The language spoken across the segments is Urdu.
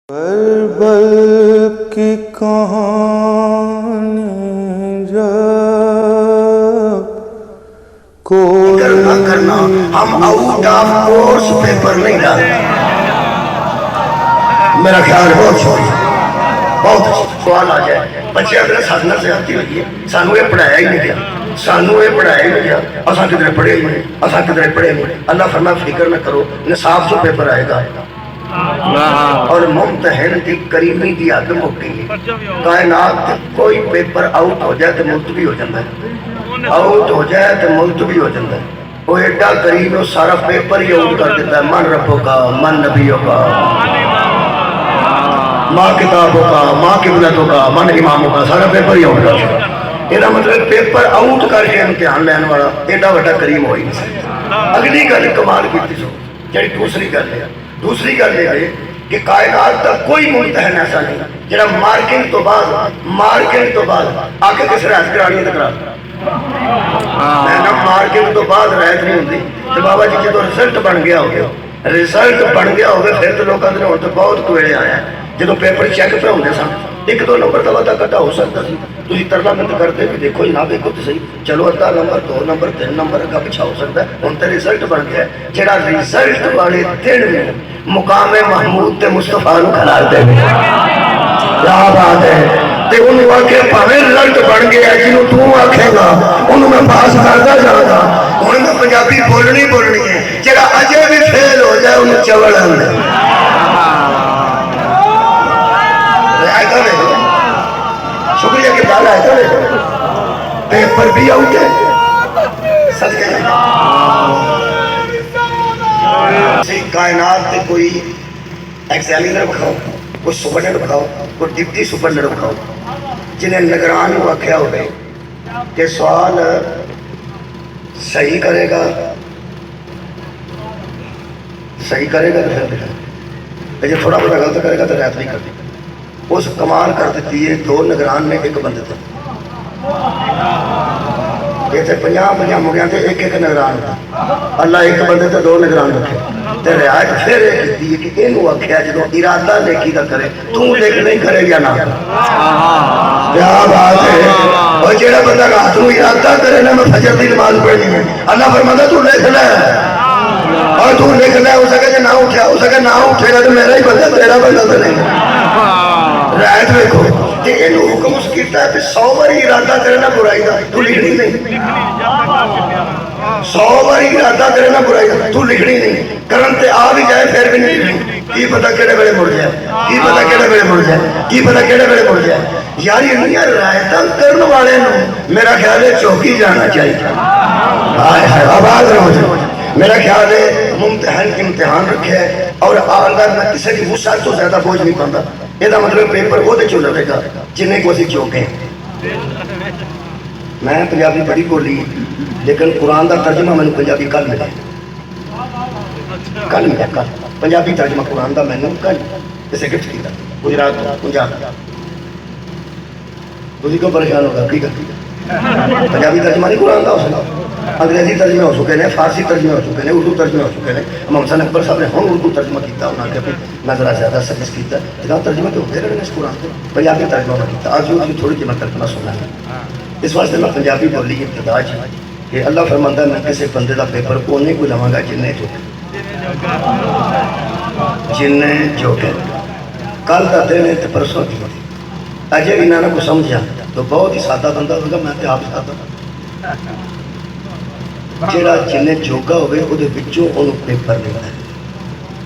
کربل کی کہانی جب کوئی نہ کرنا، ہم آؤٹ آف کورس پیپر نہیں ڈالتے۔ میرا خیال بہت چھوڑی بہت سوال آ جائے بچے اگر ساتھ نہ زیادتی ہوئی ہے، سانو یہ پڑھایا ہی نہیں گیا، سانو یہ پڑھایا ہی نہیں گیا، اساں کدھر پڑھے ہی نہیں، اساں کدھر پڑھے نہیں۔ اللہ فرمایا فکر نہ کرو، نصاب جو پیپر آئے گا اور ممتحن کی کریمی دی حد مکی ہے۔ کائنات کوئی پیپر آؤٹ ہو جائے تو ملتوی ہو جاتا ہے، آؤٹ ہو جائے تو ملتوی ہو جاتا ہے۔ وہ ایڈا کریم ہے، سارا پیپر ہی آؤٹ کر دیتا ہے۔ من ربوں کا، من نبیوں کا، ماں کتابوں کا، ماں قبلتوں کا، من اماموں کا، سارا پیپر ہی آؤٹ کر دیتا ہے۔ یہ مطلب پیپر آؤٹ کر کے امتحان لین والا ایڈا بڑا کریم ہو ہی نہیں سکتا۔ اگلی گل کمال کی سو جی دوسری گل ہے، دوسری گل یہ ہے کہ کائنات کا کوئی ممتحن ایسا نہیں جہاں مارکنگ تو بعد آ کے کس رعایت کرانی ہے کرا میں نا مارکنگ تو بعد رعایت نہیں ہوتی تو بابا جی جدو رزلٹ بن گیا ہو گیا پھر تو لوگوں نے ہوں تو بہت کوئلے آیا جدو پیپر چیک پہ ہوتے سن ایک دو نمبر کا وعدہ کٹا ہو سکتا سی، تھی ترلا مند کرتے بھی دیکھو جی نہ دیکھو تو صحیح، چلو ادھا نمبر دو نمبر تین نمبر اگا پچھا ہو سکتا ہے۔ ہوں تو رزلٹ بن گیا ہے، جہاں رزلٹ والے دن میں مقام محمود تے مصطفیٰ نو کھلا دے کیا بات ہے۔ تے انہوں آکھے پاویں رزلٹ بن گیا جنہوں تو آکھے گا انہوں میں پاس کرتا جانا گا۔ انہوں میں پنجابی بولنی ہے، جہاں اجے بھی فیل ہو جائے انہوں چوڑ آنے شکریہ کہ ڈالا ہے پیپر بھی آؤٹ ہے صدقے کائنات تے کوئی ایگزامینر بکھاؤ، کوئی سپرڈنٹ بکھاؤ، کوئی ڈپٹی سپرڈنٹ بکھاؤ جنہیں نگران کو آکھیا ہو گئے کہ سوال صحیح کرے گا تو پھر دکھا، جب تھوڑا بڑا غلط کرے گا تو رعایت نہیں کرتی۔ اس کمال کر دیتی ہے دو نگران نے ایک بندے تھے، یہ تھے 50 مڑیاں تھے ایک نگران تھا۔ اللہ ایک بندے تھے دو نگران رکھے تے رعایت پھر یہ کیتی ہے کہ اینو آکھیا جدو ارادہ نیکی دا کرے تو نیک نہیں کرے یا نہ کیا بات ہے۔ اور جیڑا بندہ رات نو ارادہ کرے نا میں فجر دی نماز پڑھنی ہے، اللہ فرماتا تو لکھ لے اور تو لکھ لے، ہو سکے نہ اٹھا، ہو سکے نہ اٹھے گا تو میرا ہی بندہ تیرا بندہ تو نہیں۔ رعایت دیکھو کہ اینو حکم اس کیتا ہے کہ 100 باری ارادہ کرے نا برائی دا تو لکھنی نہیں، 100 باری ارادہ کرے نا برائی دا تو لکھنی نہیں، کرن تے آ بھی جائے پھر بھی نہیں لکھنی۔ کی پتہ کیڑے ویلے مڑ جائے، کی پتہ کیڑے ویلے مڑ جائے، کی پتہ کیڑے ویلے مڑ جائے۔ یار یہ رعایتاں کرن والے نو میرا خیال ہے چوکی جانا چاہیے۔ ہائے ہائے آواز رہو جائے۔ میرا خیال ہے ممتحن کی امتحان رکھے اور اندر میں کسی کی وسعت تو زیادہ بوجھ نہیں پاتا۔ یہ مطلب پیپر وہ دے چلے گا جنہیں کو اسی چوکے ہیں۔ میں پنجابی بڑی بولی لیکن قرآن دا ترجمہ میں نے پنجابی کل ملا، کل پنجابی ترجمہ قرآن دا میں نے کل اسے گفٹ کیا گجرات پنجاب۔ تھی کیوں پریشان ہوگا کی کرتی پنجابی ترجمہ نہیں قرآن دا ہو سکتا، انگریزی ترجمے ہو چکے ہیں، فارسی ترجمے ہو چکے ہیں، اردو ترجمے ہو چکے ہیں۔ امام حسین اکبر صاحب نے ہم اردو ترجمہ کیتا، انہوں نے میں ذرا زیادہ سروس کیتا جہاں ترجمہ تو ہوتے رہے اس قرآن کو پنجابی ترجمہ میں کیتا۔ آج جو تھوڑی جی میں ترجمہ سنا ہے اس واسطے میں پنجابی بولی ابتدا کہ اللہ فرماتا ہے میں کسی بندے کا پیپر کونے کو لواں گا جنہیں جھوکے کل کا دن ہے تو پرسوں کی اجے بھی نہ کو سمجھا تو بہت ہی سادہ بندہ ہوگا، میں تو آپ سادہ جہاں جن جوگا ہوئے وہ پیپر لیا ہے،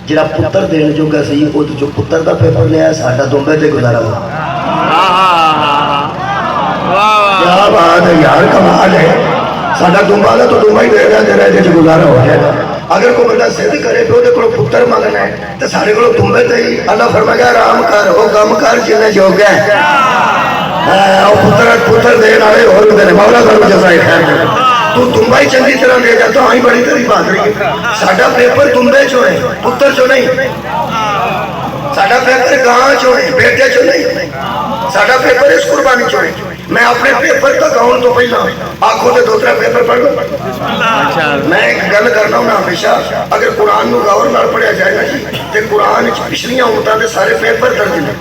جہاں پتر دین جوگا سی وہ جو پتر کا پیپر لیا ساڈا دمبے سے گزارا ہوا۔ کیا بات ہے یار، کمال ہے۔ ساڈا دمبا کا تو دمبا ہی دے گا جہاں یہ گزارا ہو جائے گا۔ اگر کوئی بندہ ضد کرے تو وہ پتر منگنا ہے تو سارے کو دمبے سے ہی اللہ فرمایا آرام کر وہ کم کر جن جوگا ہے پتر دین والے ہوتے ہیں، مولا کرو جزائے خیر کرے۔ تو دمبا ہی چنگی طرح دے جا تو آئی بڑی تیری بات رہی ہے۔ ساڈا پیپر دمبے چو ہے، پتر چو نہیں، ساڈا پیپر گاں چو ہے، بیٹے چو نہیں، ساڈا پیپر اس قربانی چو ہے۔ میں اپنے پیپر تک آن تو پہلا آنکھوں سے 2-3 پیپر پڑھ لوں. میں ایک گل کرنا ہوں ہمیشہ اگر قرآن نو غور نال پڑھیا جائے نا جی تے قرآن پچھلیاں امتاں دے سارے پیپر درج نے.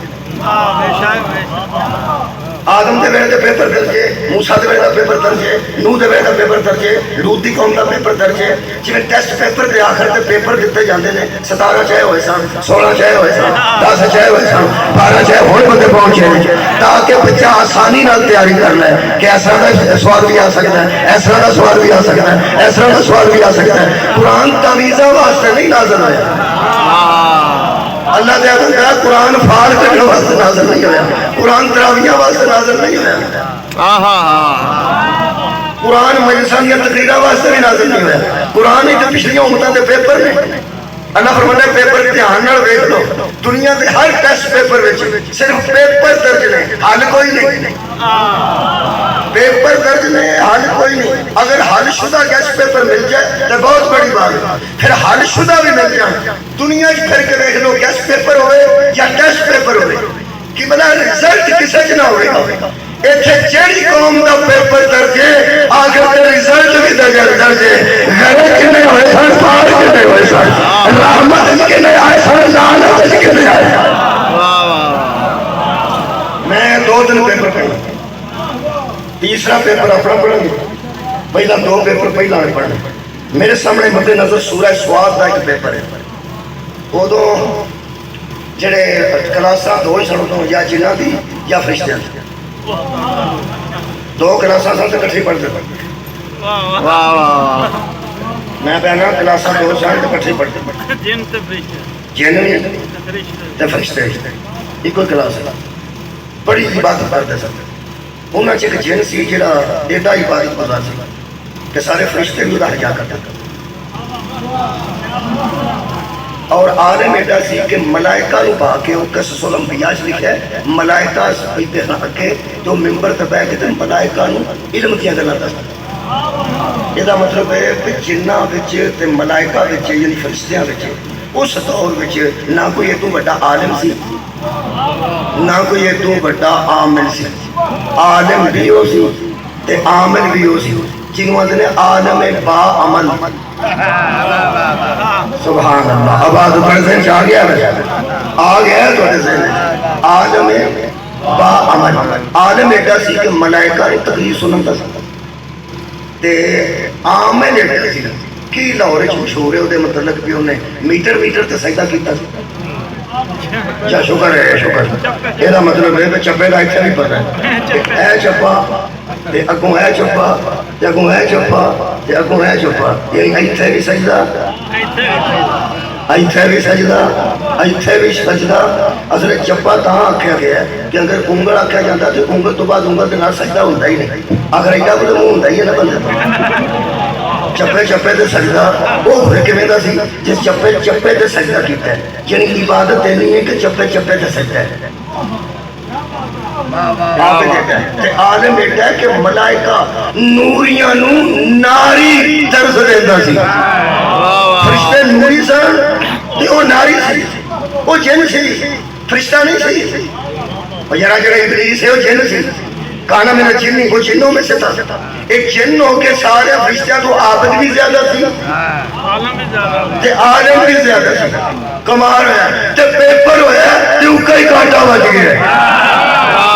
آدم دے ویلے دا پیپر درج ہے, موسیٰ دے ویلے دا پیپر درج ہے, نوح دے ویلے دا پیپر درج ہے, لوط دی قوم دا پیپر درج ہے. جویں ٹیسٹ پیپر دے آخر تے پیپر دتے جاندے نے 17 چاہے ہوئے سن, 16 چاہے ہوئے سن, 10 چاہے ہوئے سن, 12 چاہے ہوئے بندے پہنچے نے تاکہ بچہ آسانی نال تیاری کر لے کہ اس طرح دا سوال بھی آ سکتا ہے, اس طرح دا سوال بھی آ سکتا ہے, اس طرح دا سوال بھی آ سکتا ہے. قرآن تعویذاں واسطے نہیں نازل ہویا. اللہ دے اعظم کہا قرآن فال کرنے واسطے نازل نہیں ہویا, قرآن تراویحاں واسطے نازل نہیں ہویا, قرآن مجلساں دیاں تقریراں واسطے بھی نازل نہیں ہویا. قرآن ہی تے پچھلیاں امتاں دے پیپر نے. اللہ فرماتا ہے پیپر دھیان نال ویکھ لو, دنیا دے ہر ٹیسٹ پیپر وچ صرف پیپر درج نے, حل کوئی نہیں. پیپر درج نے, حل کوئی نہیں. اگر حل شدہ گیسٹ پیپر مل جائے تو بہت بڑی بات ہے. پھر حل شدہ بھی مل جائے دنیا پھر کے دیکھ لو گیسٹ پیپر ہوئے یا ٹیسٹ پیپر ہوئے کہ بنا رزلٹ کسے چ نہ ہوئے گا. ایتھے جیڑی قوم دا پیپر درج ہے آخر تے رزلٹ بھی درج ہے. غیرت کنے ہوئے سن, پاک کنے ہوئے سن, رحمت کنے آئے سن, لعنت کنے آئے. میں 2 دن پیپر پڑھا, تیسرا پیپر اپنا پڑھا گی. پہلا 2 پیپر پہلا میں پڑھنا. میرے سامنے مد نظر سورہ سواد کا ایک پیپر ہے. ادو جڑے کلاساں 2 سن یا جنہ دی یا فرشتیاں دی, 2 کلاساں سن تے کٹھی پڑھتے پڑھتے. میں پہنا کلاساں 2 سن تے کٹھی پڑھتے پڑھتے. جن بھی تے فرشتے ایک کلاس ہے. بڑی عبادت کرتے سن. انہاں چ ایک جن سی جڑا ایڈا عبادت گزار سی کہ سارے فرشتے بھی ادا حجا کرتے. اور عالم ایڈا سی کہ ملائکہ نو پا کے وہ قصص الانبیاء لکھا ہے ملائکہ اتنا کے جو ممبر تے بیٹھ کے ملائکہ نو علم دیاں گلاں دسدا. یہ مطلب ہے کہ جنہ وچ تے ملائکہ وچ یعنی فرشتیاں وچ اس دور وچ نہ کوئی اتوں بڑا عالم سی نہ کوئی اتوں بڑا عامل سی. عالم بھی ہو سی تے عامل بھی ہو سی, جنہوں نے عالم با عمل. سبحان اللہ. آواز بڑے ذہن چ آ گیا ہے تھوڑے ذہن. عالم با عمل. عالم ایڈا سی کہ ملائکہ نے تقریر سنن دا تے عامل ایڈا سی کہ لاہور وچ مشہور ہے وہ متعلق بھی انہیں میٹر تے سجدہ کیتا. اچھا شکر ہے شکر. یہ مطلب ہے کہ چپے کا اتنے بھی پتا ہے اے چپا تے اگوں ہے چپا تے اگوں ہے چپا تے اگوں ہے چپا. یہ ایتھے بھی سجدہ ایتھے بھی سجدہ ایتھے بھی سجدہ. اصل چپا تاں آکھیا گیا ہے کہ اگر انگل آکھیا جاتا تو انگل تو بعد انگل کے نال سجدہ ہوندا ہی نہیں. اگر ایڈا کوئی منہ ہوندا ہی ہے نا بندے چپے چپے تے سجدہ. وہ پھر کیویں دا سی جس چپے چپے تے سجدہ کیتا ہے. یعنی عبادت یہ نہیں ہے کہ چپے چپے تے سجدہ ہے. عالم بیٹا ہے کہ ملائکہ نوریاں نو ناری درس دیندا سی. فرشتے نوری سن تے وہ ناری سی, وہ جن سی, فرشتہ نہیں سی. اور یارا جڑا ابلیس ہے وہ جن سی. کانا میرا جن وہ جنوں میں سے تھا. ایک جن ہو کے سارے فرشتیاں تو عابد بھی زیادہ سی تے عالم بھی زیادہ سی. کمال ہویا تے پیپر ہویا تے اوکا ہی کانٹا بج گیا.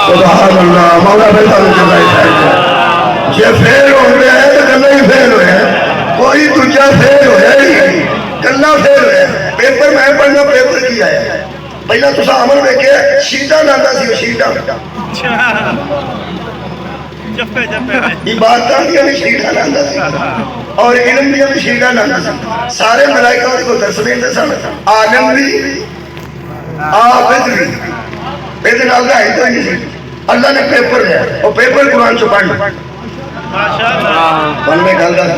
سبحان اللہ. مولا بیٹا جزائے خیر. جے فیل ہو گیا ہے تو کلا ہی فیل ہویا ہے, کوئی دوجا فیل ہویا ہی کلا فیل ہویا. پیپر میں پڑھنا پیپر کی آیا. پہلا تسا عمل ویکھیا شیٹاں لاندا سی. شیٹاں عبادتاں دیاں بھی شیٹاں لاندا سی اور علم دیاں بھی شیٹاں لاندا سی. سارے ملائکہ کو درس دیندے سن. عالم بھی عابد بھی یہ نال دا ہی تو نہیں سی. اللہ نے پیپر لیا اور پیپر قرآن چ پڑھنا. من میں گل دس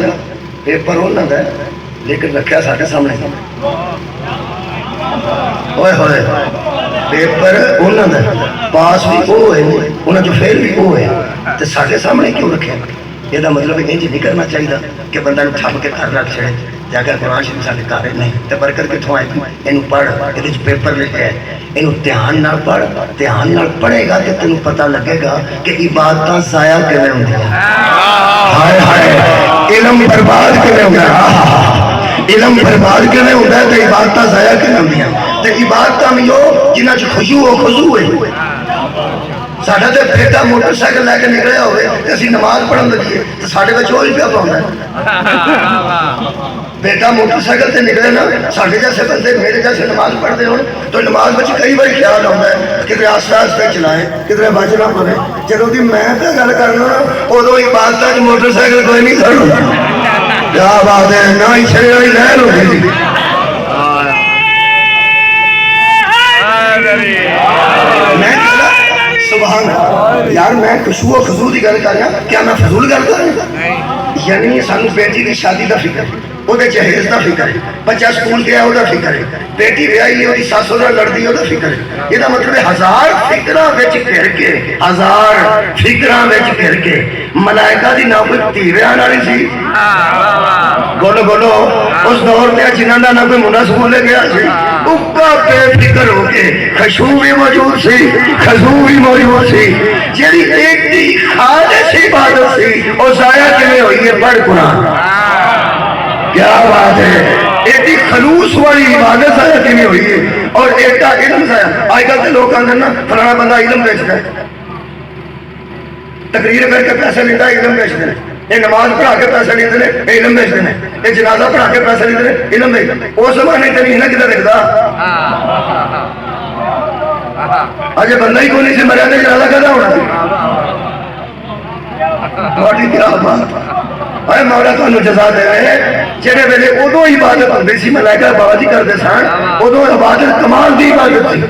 پیپر انہوں کا لیکن رکھا سارے سامنے. ہوئے ہوئے پیپر انہوں کا پاس بھی وہ ہوئے انہوں جو فیل بھی وہ ہوئے تو سارے سامنے کیوں رکھے. یہ مطلب انج نہیں کرنا چاہیے کہ بندہ ٹھپ کے گھر رکھ چڑے جا کے قرآن شریف سارے گھر نہیں تو برکت کتوں آئے یہ پڑھ یہ پیپر لکھا ہے یہ دھیان نال پڑھ دھیان نال پڑھے گا تو تینوں پتہ لگے گا کہ عبادت ضائع کیویں ہوندیاں ہائے ہائے علم برباد کیویں ہوندا علم برباد کیویں ہوندا ہے تے عبادت ضائع کیویں ہوندیاں تے عبادت میں وہ جنہاں چ خشوع و خضوع ہے ساڈا تے بیٹا موٹر سائیکل لے کے نکلیا ہوئے تے اسی نماز پڑھن لگیے تے ساڈے وچ وہی پیا پاوندا ہے بیٹا موٹر سائیکل تے نکلے نا ساڈے جیسے بندے میرے جیسے نماز پڑھتے ہون تو نماز وچ کئی بار خیال آتا ہے کہ آستے آستے چلائیں کدھر بچ نہ پڑے جدوں دی میں تے گل کرنا ادوں عبادت موٹر سائیکل کوئی نہیں کھڑا کیا بات ہے نہ ہی شریر والی لہر ہوگی سبحان یار میں خشوع و خضوع کی گل کر رہا کیا میں فضول گل کر رہا یعنی سانو بیٹی کی شادی کا فکر وہ جہیز کا فکر ہے بچہ سکول گیا وہ فکر ہے بیٹی ویائی وہ سس وہ لڑتی وہ فکر ہے یہ مطلب ہزار فکراں گھر کے ہزار فکراں گھر کے ملائکہ دی نہ کوئی دھی ویاہن والی سی بولو بولو اس دور میں جنہاں دا نہ کوئی منڈا سکول گیا سی اکا بے فکر ہو کے خشوع بھی موجود سی خضوع بھی موجود سی جیڑی ایک دی خالص عبادت سی وہ ضائع کیویں ہوئی ہے پڑھ قرآن کیا بات ہے ایک خلوص والی عبادت ضائع کیویں ہوئی ہے اور ایک کا علم ضائع آج کل کے لوگ آتے ہیں نا فلانا بندہ علم بیچتا ہے تقریر کر کے پیسے لیتا ہے علم بیچتے ہیں یہ نماز پڑھا کے پیسے لیتے ہیں یہ علم بیچتے ہیں یہ جنازہ پڑھا کے پیسے لیتے ہیں علم بیچتے ہیں اس زمانے تے نہیں نا کدھر دکھدا اجے بندہ ہی کوئی نہیں سی مریا تے جنازہ کدا ہونا تھوڑی کیا بات اے مولا تانوں جزا دے رہے جڑے ویلے ادوں عبادت ہوندی سی ملائکہ بابا جی کردے سن ادوں عبادت کمال دی عبادت سی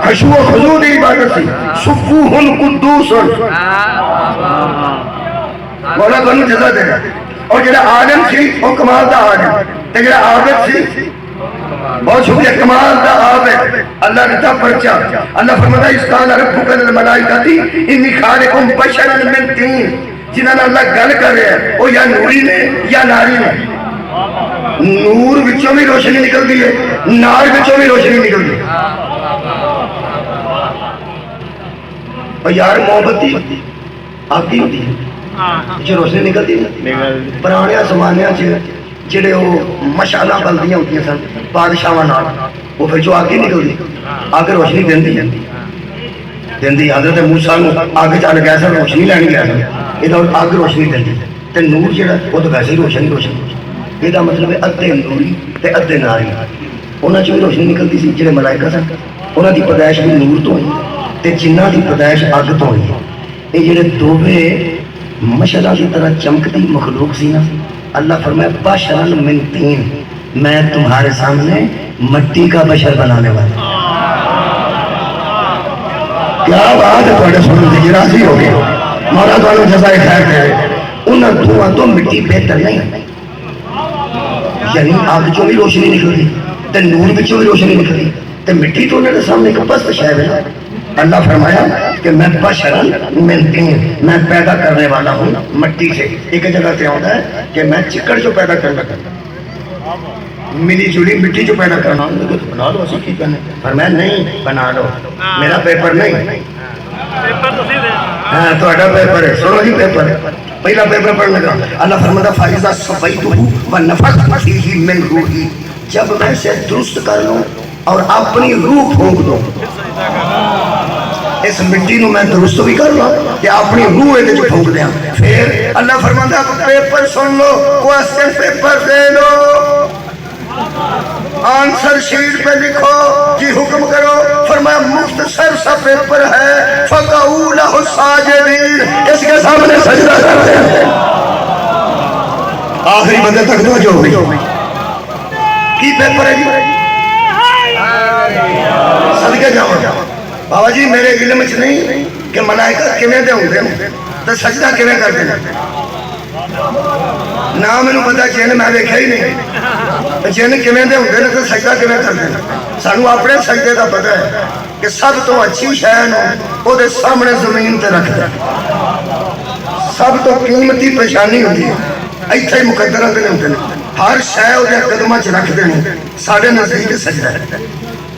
خشوع و خضوع دی عبادت سی سبوح القدوس مولا تانوں جزا دے رہے اور جڑا عالم سی وہ کمال دا عالم تے جڑا عابد سی بہت شکریہ کمال دا عابد اللہ نے پرچا اللہ فرماتا ہے اس قال ربک للملائکۃ انی خالق بشرا من طین جنہاں نے اللہ گل کر رہا ہے وہ یا نوری نے یا ناری نے نور وچوں بھی روشنی نکلتی ہے نار وچوں بھی روشنی نکلتی ہے اور یار محبت آتی ہوتی ہے جو روشنی نکلتی ہے پرانے زمانے جڑے وہ مشالہ بلدیاں ہوتی ہیں سن بادشاہاں نال وہ پھر جو آگے نکلتی آگے روشنی دیندی ہے دیندی حضرت موسیٰ نو آگے چل گیا سن روشنی لین گیا سن یہ آگے روشنی دیندی تے نور جڑا وہ تو ویسے ہی روشنی روشنی یہ مطلب ہے ادھے نوری تے ادھے ناری انہاں چ بھی روشنی نکلتی سی جڑے ملائکہ سن انہاں دی پیدائش بھی نور تو ہوئی تے جنہاں دی پیدائش اگ تو ہوئی یہ جڑے دوویں مشعلہ کی طرح چمکتی مخلوق سی نا اللہ فرمایا بشرا من طین میں تمہارے سامنے مٹی کا بشر بنانے والا کیا بات ہے تھوڑے سننے کی راضی ہو گئے مولا تعالیٰ جزائے خیر کرے انہاں دھواں تو مٹی بہتر نہیں یعنی آگ چوں بھی روشنی نکلتی تے نور وچوں بھی روشنی نکلتی تے مٹی تو انہاں دے سامنے ایک پست شے ہے اللہ فرمایا کہ میں بشرا من طین میں پیدا کرنے والا ہوں مٹی سے ایک جگہ سے آتا ہے کہ میں چکڑ جو پیدا کرنا ملی جلی مٹی جو پیدا کرنا بنا لو اسی کی کرنے پر میں نہیں بنا لو میرا پیپر نہیں ہاں تو پیپر ہے سنو جی پیپر ہے پہلا پیپر پڑھ لگا اللہ فرماتا فائزہ صفیتہ ونفخت فیہ من روحی جب میں اسے درست کر لوں اور اپنی روح پھونک دوں اس مٹی نو میں درست بھی کر لوں کہ اپنی روح ہے جو پھونک دیا پھر اللہ فرماتا پیپر سن لو کوسچن پیپر دے لو آنسر شیٹ پہ لکھو جی حکم کرو فرمایا مختصر سا پیپر ہے فقعوا لہ الساجدین اس کے سامنے سجدہ کرتے ہیں آخری بندے تک دو جو ہوئی کی پیپر ہے جی صدقے جاؤ بابا جی میرے علم چ نہیں کہ ملائکہ کیویں دے ہوندے نے تے سجدہ کیویں کردے نے نہ مینوں پتہ جن میں ویکھیا ہی نہیں جن کیویں دے ہوندے نے تے سجدہ کیویں کردے نے سانو اپنے سجدے دا پتہ ہے کہ سب تو اچھی شے نو او دے سامنے زمین تے رکھ دے سب تو قیمتی پیشانی ہوندی ہے ایتھے مقدرات نے ہوندے نے ہر شے وہ قدموں چ رکھ دینی سارے نزدیک سجدہ ہے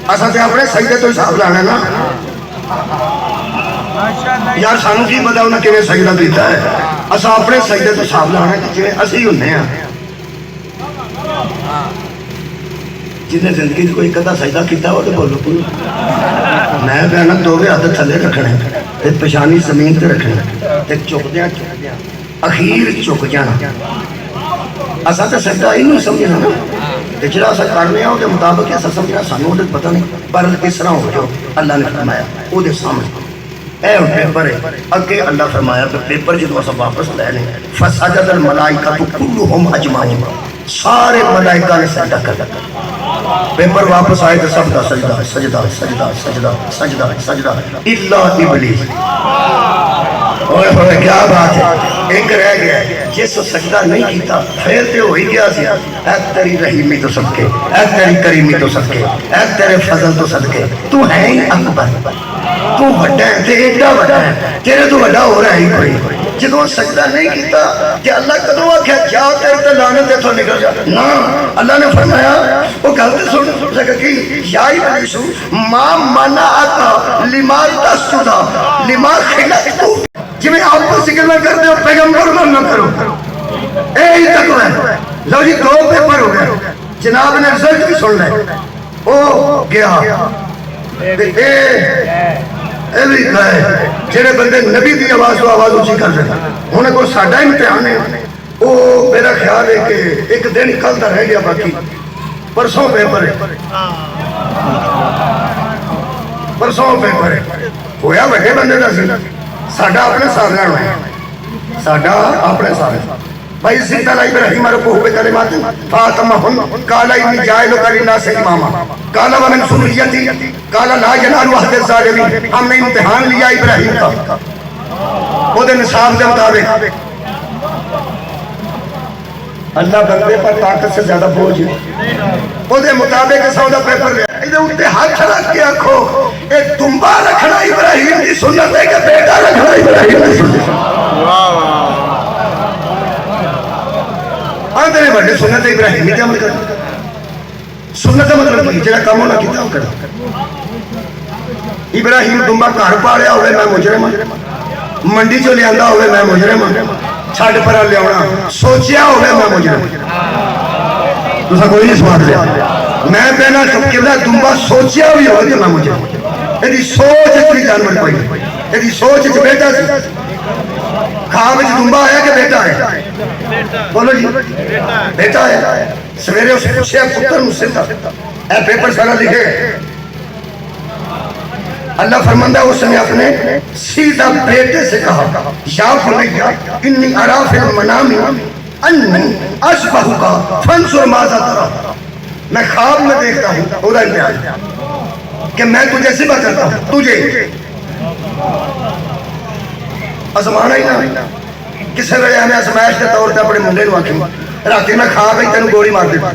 اصل تو اپنے سجدے تو حساب لانا نا یار سانو کی پتا انہیں کیون سجدہ کیتا ہے اصل اپنے سجدے تو حساب لانا کہ جی اسی ہونے ہیں جنہیں زندگی کوئی کدا سجدہ کیتا وہ تو بولو میں کہنا دوویں ہاتھ تھلے رکھنے تے پچھانی زمین تے رکھنے تے چکدیاں اخیر چک جانا اصل تو سجدہ یہ نہیں سمجھنا نا تے جڑا اصل کرنے وہ مطابق ایسا سمجھنا سانو وہ پتہ نہیں پر اس طرح ہو جو اللہ نے فرمایا وہ سامنے اے پیپر ہے اگے اللہ فرمایا کہ پیپر جدو اصل واپس لے لیں فسجد الملائکہ کلہم اجمعون سارے ملائکہ نے سجدہ کر دیا پیپر واپس آئے تو سب کا سجدہ سجدہ سجدہ سجدہ سجدہ سجدہ الا ابلیس اوئے ہوئے کیا بات ہے ایک رہ گیا جس سجدہ نہیں کیتا پھر تے ہو ہی گیا سی اے تیری رحیمی تو صدقے اے تیری کریمی تو صدقے اے تیرے فضل تو صدقے تو ہے ہی اکبر تو بڑا ہے تے ایڈا بڑا ہے تیرے تو بڑا ہو رہا ہی کوئی جدو سجدہ نہیں کیتا کہ اللہ کدو آکھیا جا تیرے تے لعنت اتھوں نکل جا نا اللہ نے فرمایا وہ گل تے سن سکا کہ یا ابلیس ما منعک لما تسجد لما خلقت جی میں آپ کو ذکر نہ کرتے ہو پیغمبر نہ کرو اے ہی تقوی ہے لو جی دو پیپر ہو گئے جناب نے رزلٹ بھی سن لے او گیا اے بھی کہے جڑے بندے نبی دی آواز تو آواز اونچی کر دیتا انہیں کو ساڈا امتحان ہے او میرا خیال ہے کہ ایک دن کل دا رہ گیا باقی پرسوں پیپر ہے پرسوں پیپر ہے ہویا بڑے بندے دا سی ساڈا اپنے سارے ہوئے ساڈا اپنے سارے بھائی اسی طرح ابراہیم ربہ بکلمات فاتمہن قال انی جاعلک للناس اماما قال ومن ذریتی قال لا ینال عہد الظالمین ہم نے امتحان لیا ابراہیم کا وہ دے نصاب کے مطابق اللہ بندے پر طاقت سے زیادہ بوجھ ہے وہ دے مطابق سودا پیپر لیا ادھر اٹھے ہاتھ رکھ کے آنکھو ایک دمبا رکھنا ابراہیم کی سنت ہے کہ بیٹا رکھنا ابراہیم کی سنت ہے آدھے بڑے سنت ابراہیمی تے عمل کرنا سنت مطلب کی جڑا کام ہونا کیتا کرنا ابراہیم دمبا گھر پالیا ہوئے میں مجرم منڈی چو لے آندا ہوئے میں مجرم چھڈ پرا لیاونا سوچیا ہوئے میں مجرم تساں کوئی نہیں سوال لیا میں کہنا کہ دمبا سوچیا بھی ہوئے کہ میں مجرم ایدی سوچ اتنی جانور کوئی نہیں ایدی سوچ اتنی بیٹا سی خواب وچ دمبا آیا کہ بیٹا ہے بولو جی بیٹا ہے سویرے اسے پوچھیا پتر مجھ سے تھا اے پیپر سارا لکھے اللہ فرماندہ اس نے اپنے سیدھا بیٹے سے کہا یا بنیا انی ارا فی المنام انی اشبہک فانظر ماذا تری میں خواب میں دیکھتا ہوں خدا امتحان کہ میں تجھے ذبح کرتا ہوں تجھے آزمانا ہی نہ کسے ویلے ہمیں آزمائش کے طور پہ اپنے منڈے نو آکھیں راتی میں کھا گئی تینوں گولی مار دیتا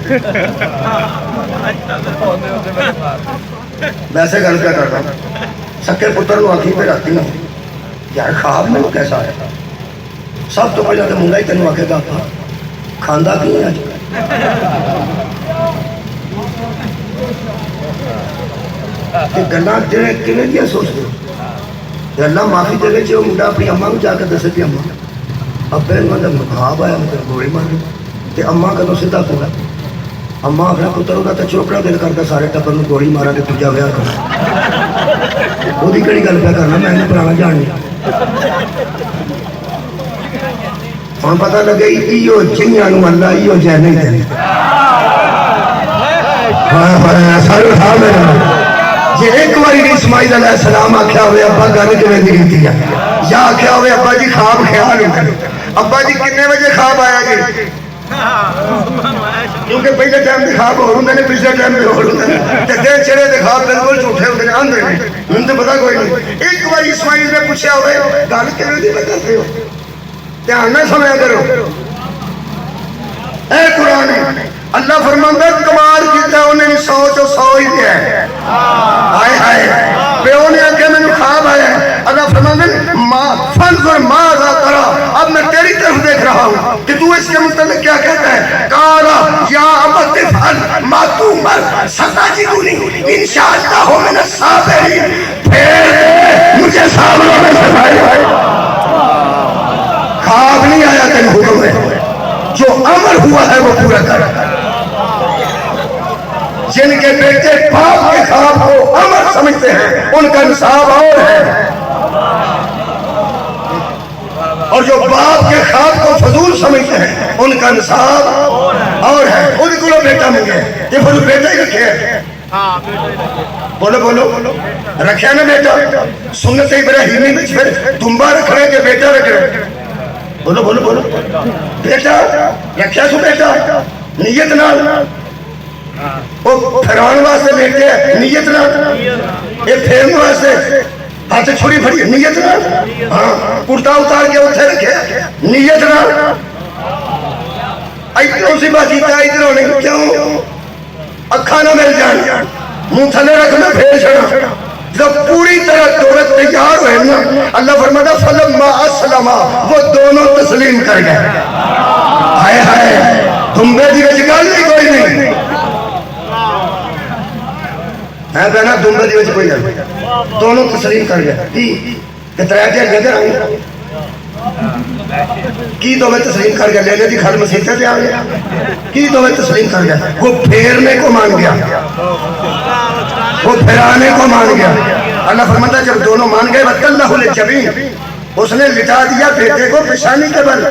ویسے گل کیا کرتا ہوں سکے پتر نو آکھیں پہ راتی نہ یار خواب میں وہ کیسا ہے سب تو پہلے تو منڈا ہی تینوں آکھے گا کھاندہ کیوں ہے کہ گناہ تیرے کنے دیا سوچ دے اللہ معافی دے جو منڈا اپنی اماں کو جا کر دسے پی اماں اب پھر میں خواب آیا میں گولی مار دی تے اماں کدو سیدھا کولا اماں اپنا پتر ہوگا تو چوکڑا دل کرتا سارے ٹبر نو گولی مارا کے دوجا ویاہ کرنا وہ کہڑی گل پہ کرنا میں نے پرانا جاننی ہوں پتہ لگے ایو جنیاں نو اللہ ایو جہ نہیں دے سارے اٹھا میرا جی ایک باری اسماعیل علیہ السلام آکھیا ہوئے ابا گل کیویں دی کیتی ہے یا آکھیا ہوئے ابا جی خواب خیال ہو گئے ابا جی کتنے بجے خواب آیا جی کیونکہ پہلے ٹائم دے خواب ہو ہوندے نے پچھلے ٹائم دے ہو ہوندے نے تے دے چڑے دے خواب بالکل جھوٹے ہوندے نے اندھے نے ہن تے پتہ کوئی نہیں ایک باری اسماعیل نے پوچھا ہوئے گل کیویں دی کرتے ہو دھیان نہ سنیا کرو اے قرآن اللہ فرماندا کمال کیتا انہیں 100 تو 100 ہی دیا ہے ہائے ہائے پیو نے آکھیا مینوں خواب آیا اللہ اللہ فرماتے ہیں فانظر ماذا ترى، اب میں تیری طرف دیکھ رہا ہوں کہ تو اس کے متعلق کیا کہتا ہے. قال یا ابت افعل ما تؤمر ستجدنی ان شاء اللہ من الصابرین. پھر مجھے صابروں میں سے پائے. خواب نہیں آیا تیرے حکم میں، جو امر ہوا ہے وہ پورا کر. جن کے بیٹے باپ کے خواب کو امر سمجھتے ہیں ان کا نصاب اور ہے، اور جو باپ کے خواب کو فضول سمجھتے ہیں ان کا نصاب اور ہے. ان کو بیٹا ملے یہ بولو بیٹا ہی رکھے. بولو بولو رکھے نا بیٹا. سنت ابراہیمی میں پھر دمبا رکھ رہے کہ بیٹا رکھ رہے. بولو بولو بولو بیٹا رکھیا سو بیٹا نیت نال. وہ پھران واسطے بیٹے ہیں نیت نال، یہ پھیرن واسطے ہاتھ چھڑی پھڑی نیت نال. ہاں کرتا اتار کے اتھے رکھے نیت نال. ادھروں سی بات کیتا ادھروں نہیں. کیوں؟ اکھا نہ مل جان، منہ تھلے رکھنا پھیر چھڑا. جب پوری طرح دولت تیار ہوئے نا اللہ فرماتا فلما اسلما، وہ دونوں تسلیم کر گئے. ہائے ہائے دمبے دی وچ گل نہیں کوئی نہیں ہے بہنا. دمبے دی وچ کوئی گل دونوں تسلیم کر گئے. کہ ترے جے گدر آئی کی تو میں تسلیم کر گیا. لینے دی کھڑ مسیح تے آ گیا کی تو میں تسلیم کر گیا. وہ پھیرنے کو مان گیا، وہ پھرانے کو مان گیا. اللہ فرماتا جب دونوں مان گئے وَتَلَّهُ لِلْجَبِينِ، اس نے لٹا دیا بیٹے کو پیشانی کے بل،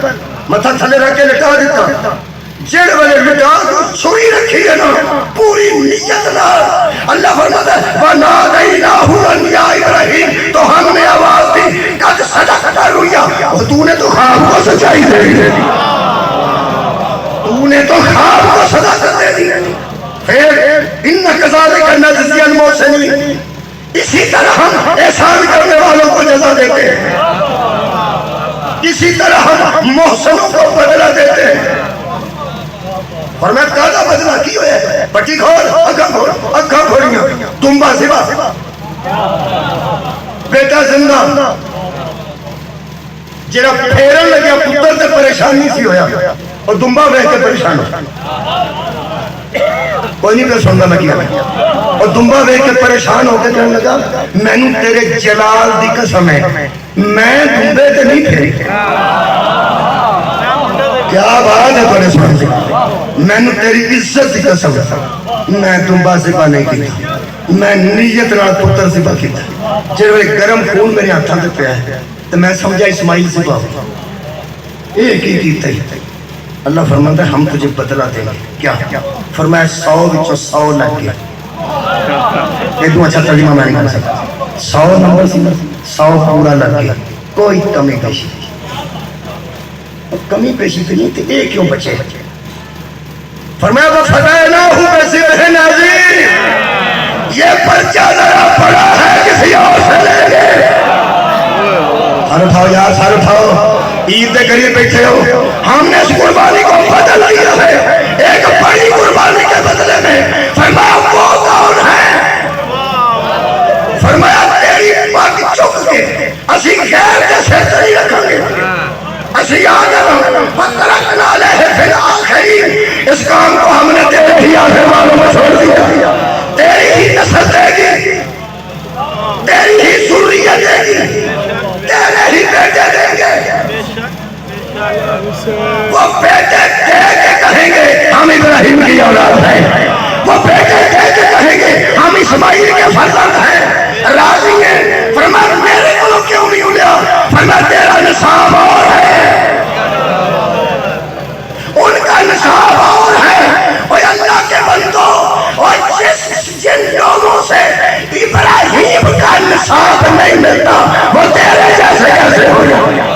متھا تھلے رکھ کے لٹا دیتا. جڑ والے لٹا کو چھری رکھی ہے نا پوری نیت نال. اللہ فرماتا وَنَادَيْنَاهُ أَن يَا إِبْرَاهِيمُ، تو ہم نے آواز دی قد صدقت الرؤيا، تو نے تو خواب کو سچائی دے دی، تو نے تو خواب کو صداقت دے دی. پھر ان کذالک نجزی المحسنین، اسی طرح ہم احسان کرنے والوں کو جزا دیتے ہیں، اسی طرح ہم محسنوں کو بدلہ دیتے ہیں. فرمایا کالا بدلہ کی ہوئے ہے؟ پٹی کھول، اکھا کھولیاں، دمبا زبا، بیٹا زندہ. جڑا پھیرن لگیا پتر تے پریشانی سی ہویا اور دمبا بہ کے پریشان ہو. کوئی نہیں پہ سننا لگیا اور دمبا بے کے پریشان ہو کے کہنے لگا میں نے تیرے جلال دی قسم ہے میں دمبے تے نہیں پھیری. کیا بات ہے تھوڑے سن سے. میں نے تیری عزت دی قسم میں دمبا زبا نہیں کیتا، میں نیت نال پتر زبا کیتا. جب گرم خون میرے ہاتھاں تے پیا ہے تو میں سمجھا اسماعیل زبا ایک ہی کیتا ہی. اللہ فرماتا ہے ہم تجھے بدلہ دیں گے. کیا؟ فرمایا 100 وچوں 100 لگ گیا. ایک اچھا ترجمہ میں نہیں کر سکتا. 100 نمبر سی 100 پورا لگ گیا. کوئی کمی پیشی کمی پیشی تو نہیں تھی. ایک کیوں بچے؟ فرمایا وَفَدَيْنَاهُ بِذِبْحٍ عَظِيمٍ، یہ پرچہ ذرا پڑا ہے کسی اور سے لے گے. سر اٹھاؤ یار سر اٹھاؤ. عید کے قریب بیٹھے ہو، ہم نے اس قربانی کو بدل لیا ہے ایک بڑی قربانی کے بدلے میں. فرمایا وہ کون ہے؟ فرمایا تیری پاک چک کے اسی غیر کے سر نہیں رکھیں گے. اسی آدم وَتَرَكْنَا عَلَيْهِ فِي الْآخِرِينَ، اس کام کو ہم نے تیرے ہی آخر والوں میں چھوڑ دیا. تیری ہی نسل دے گی، تیری ہی ذریت دے گی، تیرے ہی بیٹے دیں گے. وہ بیٹے دے کے کہیں گے ہم ابراہیم کی اولاد ہیں، وہ بیٹے دے کے کہیں گے ہم اسماعیل کے فرزند ہیں. راضی ہیں. فرمایا میرے کو کیوں نہیں ملیا؟ فرمایا تیرا نصاب اور ہے، ان کا نصاب اور ہے. اور اللہ کے بندوں، اور جن لوگوں سے ابراہیم کا نصاب نہیں ملتا وہ تیرے جیسے کیسے ہو جائے؟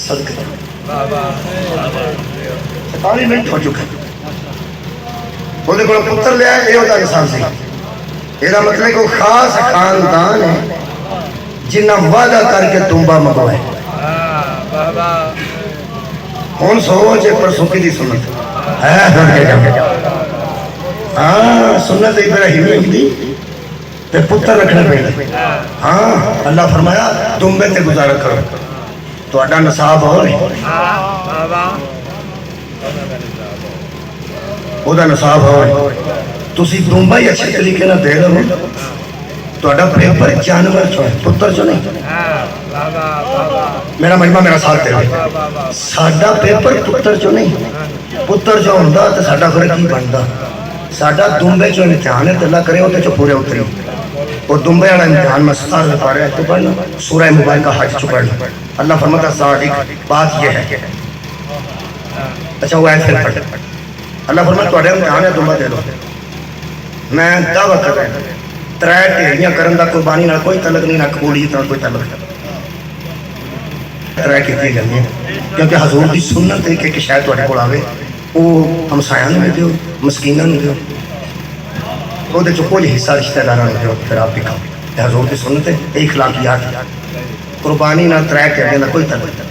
صدقہ 47 منٹ ہو چکے. وہ دیکھو پتر لے آئے یہ ہوتا انسان سے. یہ مطلب کوئی خاص خاندان ہے جنہ وعدہ کر کے دمبا منگوائے. کون سوچے پرسوں کی دی سنت ہاں سنت ابراہیمی دی تے پتر رکھنا پڑتا. ہاں اللہ فرمایا دمبے تے گزارا کرو. تہاڈا نصاب ہو وہ نصاب ہو تسی دمبا ہی اچھے طریقے نہ دے لو. تہاڈا پیپر جانور چو پتر چو نہیں. میرا مجمع میرا ساتھ دے. ساڈا پیپر پتر چو نہیں. پتر چو ہوندا تے ساڈا پھر کی بندا. ساڈا دمبے چو امتحان ہے تے اللہ کرے اوتے چو پورے اتری. اور دمبے والا امتحان میں 17 پارے تو پڑھنا سورہ مبارکہ حج چ پڑھنا. اللہ فرماتا صادق بات یہ ہے. اچھا وہ ایسے پڑھ. اللہ فرماتا تہاڈے امتحان ہے دمبا دے لو. میں دعویٰ کر رہا ہوں 3 ڈھیریاں کرن دا قربانی نال کوئی تعلق نہیں, نہ قبولیت نال کوئی تعلق نہیں. 3 کیتی جاندی ہیں کیونکہ حضور دی سنت ہے کہ شاید تہاڈے کول آوے وہ ہمسایاں نوں دیو, مسکیناں نوں دیو, وہ دے چ کوئی حصہ رشتہ داراں نوں دیو, پھر آپ بھی کھاؤ. حضور دی سنت ہے اخلاقیات. قربانی نال 3 ڈھیریاں دا کوئی تعلق نہیں.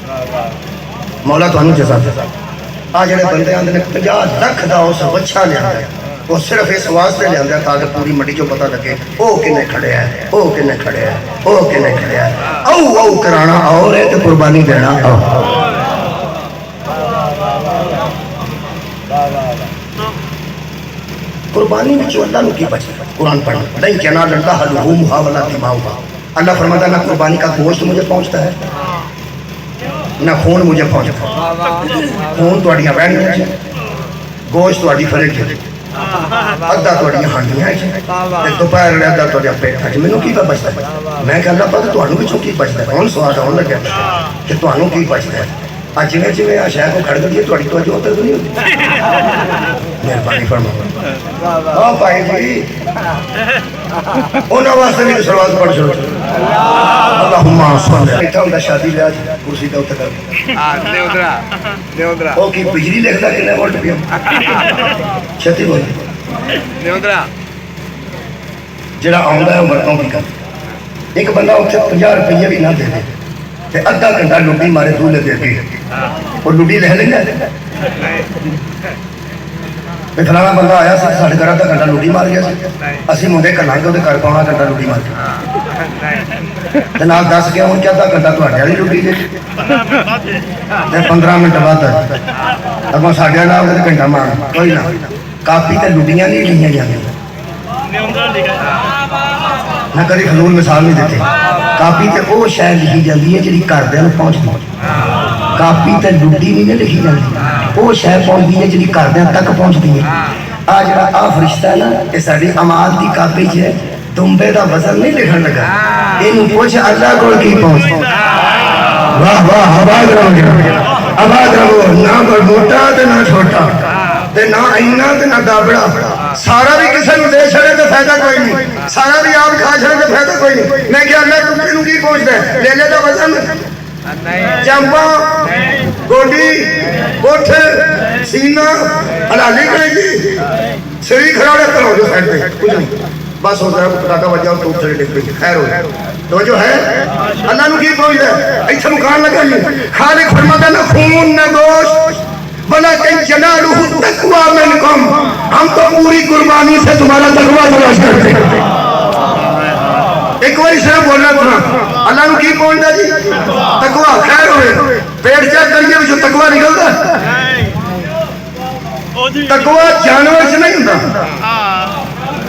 مولا تانوں جزا دے. آ جڑے بندے آندے نے 50 لاکھ دا اس بچہ لے آندا ہے, وہ صرف اس واسطے لے آندا ہے تاکہ پوری منڈی چوں پتہ لگے او کنے کھڑے ہے, او کنے کھڑے ہے, او کنے کھڑے ہے. او او کرانا اور ہے تے قربانی دینا او. قربانی وچ اللہ نوں کی بچے. قرآن پڑھنا نہیں کہنا اللہ لحومھا ولا دماؤھا. اللہ فرماتا نہ قربانی کا گوشت مجھے پہنچتا ہے نہ خون مجھے پہنچتا ہے. خون تہاڈیاں وینڈیاں چ, گوشت تہاڈی فریج چ, ادھا تہاڈیاں ہانڈیاں چ, تے دوپہر ویلے ادھا تہاڈے پیٹاں چ. مینوں کی بچتا ہے؟ میں کہ اللہ پتہ تہاڈوں وچوں کی بچتا ہے. ہن سوال آن لگا کہ تہاڈوں کی بچتا ہے. آ جویں جویں آ شے کو کھڑ گئی تہاڈی توجہ ادھر نہیں ہوندی. مہربانی فرماؤ. ہاں بھائی جی انہاں واسطے بھی سلوات پڑھ چھوڑو. اللہم صل بیٹھا ہوندا شادی بیاہ کرسی تے اوتے کر. ہاں دے ادھر او کی بجلی لکھدا کنے وولٹ پیا چھتی بول دے ادھر. جڑا آوندا ہے مرتوں کی کر. ایک بندہ اوتھے 50 روپے بھی نہ دے دے تے ادھا گھنٹہ لڈی مارے دولے دے دی. وہ لڈی لے لیں گے فلانا بندہ آیا سی ساڈے گھر ادھا گھنٹہ لڈی مار گیا سی, اسی منڈے کلاں گے گھر پاؤنا گھنٹہ لڈی مار کے نال دس گیا ہوں کہ ادھا گھنٹہ تہاڈے والی لڈی دے تے 15 منٹ بعد اگوں ساڈے نال تے گھنٹہ مارنا. کوئی نہ کاپی تے لڈیاں نہیں لئیاں جاندیاں. میں کدی فضول مثال نہیں دیتی. کاپی تے وہ شے لکھی جاندی ہے جڑی گھردیاں نوں پہنچدی. کاپی تے لڈی نہیں لکھی جاندی, وہ شے پہنچدی ہے جڑی گھردیاں تک پہنچدی ہے. آ جڑا آ فرشتہ ہے نا یہ ساری اعمال دی کاپی چ ہے. دمبے دا وزن نہیں لکھن لگا. اینوں پوچھ اللہ کول کی پہنچ. واہ واہ آباد رہو, آباد رہو. نہ کوئی موٹا تے نہ چھوٹا تے نہ اینا تے نہ دابڑا. سارا بھی کسی نوں دے چھڑے تے فائدہ کوئی نہیں, سارا بھی آپ کھا چھڑے تے فائدہ کوئی نہیں. میں کہ اللہ تو تینوں کی پہنچدا ہے؟ لیلے دا وزن, چمپا, گوڈی, پٹھ, سینہ, حلالی کرے گی سری کھڑاڑے کرو جو سائڈ پہ کچھ نہیں. بس ہو جائے پٹاخا بجا اور ٹوٹ چلے ڈگ پئی. خیر ہو جائے تو جو ہے اللہ نوں کی پہنچدا ہے؟ ایتھے مکان لگا نہیں. خالق فرماتا نہ خون نہ گوشت ولیکن ینالہ التقویٰ منکم. ہم تو پوری قربانی سے تمہارا تقویٰ تلاش کرتے ہیں. ایک بار صرف بولنا تھا اللہ نوں کی پہنچدا جی؟ تقویٰ. خیر ہوئے پیٹ چیک کریے بھی جو تقویٰ نکلتا ہے. تقویٰ جانور سے نہیں ہوتا,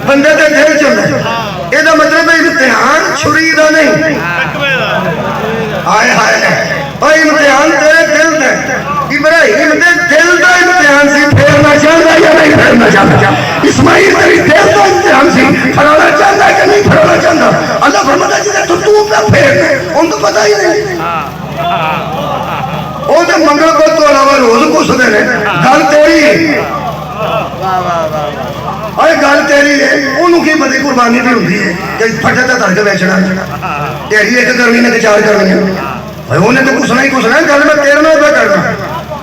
بندے دے دل چ ہوندا ہے. یہ مطلب ہے امتحان چھری دا نہیں. ہائے ہائے اوے امتحان تیرے دل دا. ابراہیم دے دل دا امتحان سی, پھیرنا چاہتا یا نہیں پھیرنا چاہتا. اسماعیل تیری دل دا امتحان سی, پھیرنا چاہتا کہ نہیں پھیرنا چاہتا. اللہ فرماتا جی تو پہ پھیرنا ان کو پتہ ہی نہیں. وہ تو منگل کو تو علاوہ روز کچھ دے رہے. گل تیری اے گل تیری ہے. انہوں کی بڑی قربانی بھی ہوتی ہے کہ پھٹے تے دھر کے بیچنا. تیری ایک کرنی نے کہ 4 کرنی. انہیں تو کچھ نہیں کچھ نہیں. گل میں تیرے میں پہ کرنا.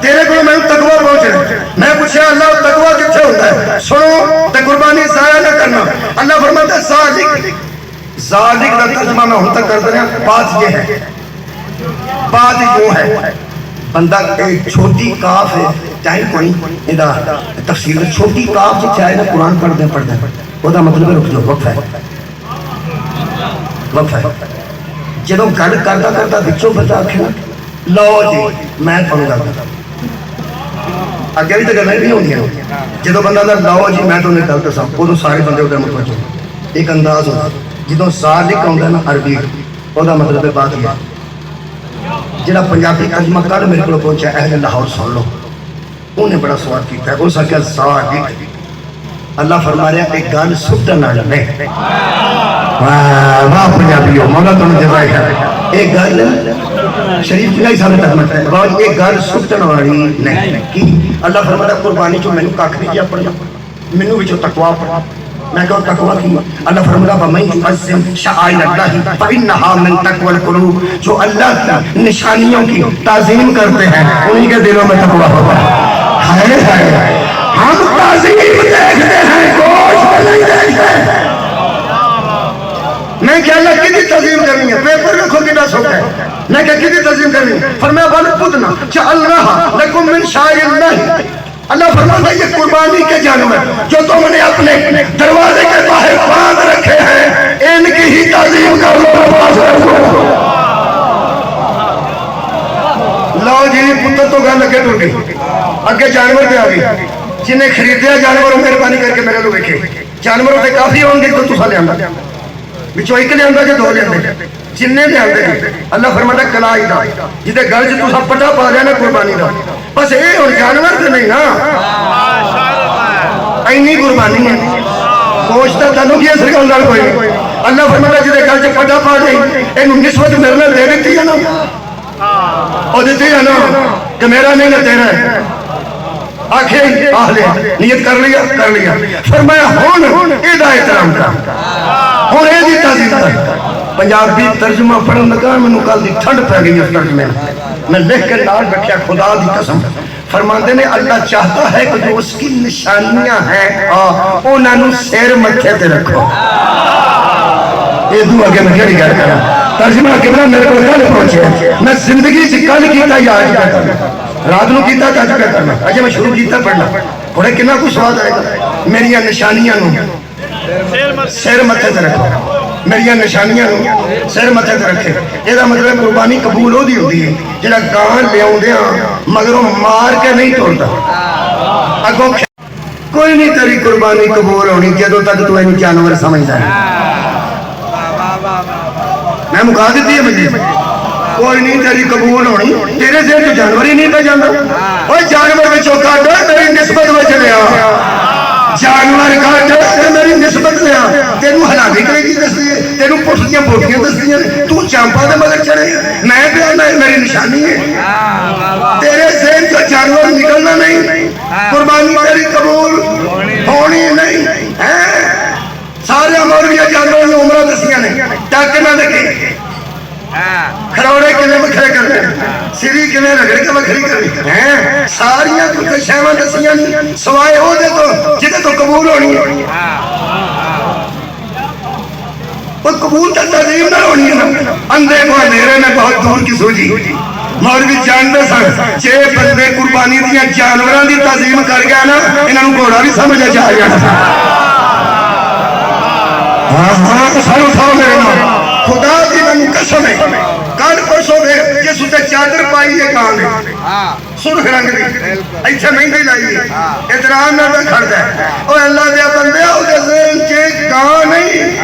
تیرے کو میں تقویٰ پہنچے. میں پوچھا اللہ تقویٰ کتنے ہوتا ہے؟ سنو تے قربانی ضائع نہ کرنا. اللہ فرماتا ہے صادق. صادق کا ترجمہ میں ہوں تک کر دے رہا. بات یہ ہے, بات یوں ہے, بندہ ایک چھوٹی کاف ہے چاہے کوئی تفسیر چھوٹی کاف سے چاہے نا قرآن پڑھ دیں وہ دا مطلب ہے رک جو وقف ہے. وفا جدو گل کرتا کرتا بچوں بتا آخر لو جی میں تمہیں گل کرتا اگے بھی تو گلیں نہیں ہوتی جدو بندہ دا لو جی میں تمہیں گل دسا ادو سارے بندے ادھر متوجہ ایک انداز ہوتا جدو ذالک آتا نا عربی وہ مطلب ہے بات یہ جہاں پنجابی ترجمہ کل میرے کو پہنچا اہل لاہور سن لو انہیں بڑا سوال کیا ہے اس آخیا ذالک اللہ فرما رہا ایک گل سٹن والی نہیں واہ پنجابی ہو مولا تم جزائے خیر ایک گل شریف جی سامنے ترجمہ ہے واہ ایک گل سٹن والی نہیں کی اللہ فرما رہا قربانی چ مینوں کھ نہیں جا پڑیا مینوں وچوں تقوا پڑا میں کہو تقوی کی اللہ فرمایا ومن یعظم شعائر اللہ فانھا من تقوی القلوب جو اللہ کی نشانیوں کی تعظیم کرتے ہیں انہی کے دلوں میں تقوی ہوتا ہے ہائے ہائے ہم تعظیم دیکھتے ہیں گوشت نہیں دیکھتے میں کیا اللہ کی تعظیم کرنی ہے پیپر رکھو کتنا سوکھا ہے میں کیا کی تعظیم کرنی ہے فرمایا وَلْبُدْنَ جَعَلْنَاهَا لَكُمْ مِنْ شَعَائِرِ اللَّهِ اللہ فرماتا ہے یہ قربانی کے جانور جو تم نے اپنے دروازے کے باہر باندھ رکھے ہیں ان کی ہی تعظیم کر لو لو جی پتر تو گل اگے ٹر گئی اگے جانور پہ آ گئی جنہیں خریدیا جانور مہربانی کر کے میرے لوگ ویکھے جانور تے کافی ہون گے تو تسا لے آندا وچوں ایک لے آندا جے دو لے آندے جننے لے آندے اللہ فرماتا کلائی دا جدے گل چ تسا پٹا پا لیا نا قربانی دا بس یہ ہوں جانور تو نہیں نا اینی قربانی ہے گوشت تینوں کی اثر گل کوئی نہیں اللہ فرماتا جدے گل چ پٹا پا جائی یہ نسبت میرے نال دے دیتی ہے نا وہ دیتی ہے نا کہ میرا نہیں نہ تیرا ہے آخر آہ لیا نیت کر لیا فرمایا ہون یہ احترام کر ہوں یہ تعظیم کر پنجابی ترجمہ پڑھن لگا میں کل دی ٹھنڈ پہ گئی اس ترجمے میں لکھ کے نال رکھیا خدا دی قسم فرماندے نے اللہ چاہتا ہے کہ جو اس کی نشانیاں ہیں انہوں سیر متھے تے رکھو یہ دو آگے میں کہڑی گل کرا ترجمہ کبرا میرے کو کل پہنچے میں زندگی سے کل کیتا یا آج کیا کرنا رات نو کیتا کہ آج کیا کرنا اجے میں شروع کیتا پڑھنا تھوڑے کنا کچھ سواد آئے گا میری نشانیاں نو سیر متھے تے رکھو میری نشانیاں سر متھے تے رکھے یہ مطلب قربانی قبول ہو دی ہوتی ہے جہاں گان لیا مگروں مار کے نہیں توڑتا اگوں کوئی نہیں تیری قربانی قبول ہونی جدو تک تو این جانور سمجھتا ہے میں مکا دیتی ہے مجھے کوئی نہیں تیری قبول ہونی تیرے سے تو جانور ہی نہیں پہ جانا وہ جانور میں چوکا ڈر میری نسبت میں چلے جانور کا ڈر میری نسبت لیا تینوں ہلاکی کرے گی دس دیئے تینوں پوٹھیاں پوٹھیاں دس دیئے تو چامپا دے مگر چڑھے میں بھی آنا میری نشانی ہے تیرے ذہن کا جانور نکلنا نہیں قربانی تیری قبول ہونی نہیں سارے مولویہ جانور نے عمرہ دسیاں نہیں ٹاکے نہ دیکھیں کھروڑے کنے بکھرے کرنے سیری کنے رگڑے کے بکھری کرنے ساریاں کچھ شہوان دسیاں نہیں سوائے ہو دے تو جتے تو قبول ہونی ہے وہ قبول تا تعظیم نہ ہونی ہے اندھے کو اندھیرے میں بہت دور کی سوچی مولوی جانتے سن چے بندے قربانی دیا جانوران دی تعظیم کر گیا نا انہوں گھوڑا بھی سمجھا جا گیا ہاں سارو تھاو میرے نام خدا دی میں قسم ہے کل پرسوں میں جس اسے چادر پائی ہے کہاں میں سرخ رنگ دی ایسے مہنگی لائی ہے احترام نہ کھڑ دے اور اللہ دیا بندے ہو کے ذہن چے کہاں نہیں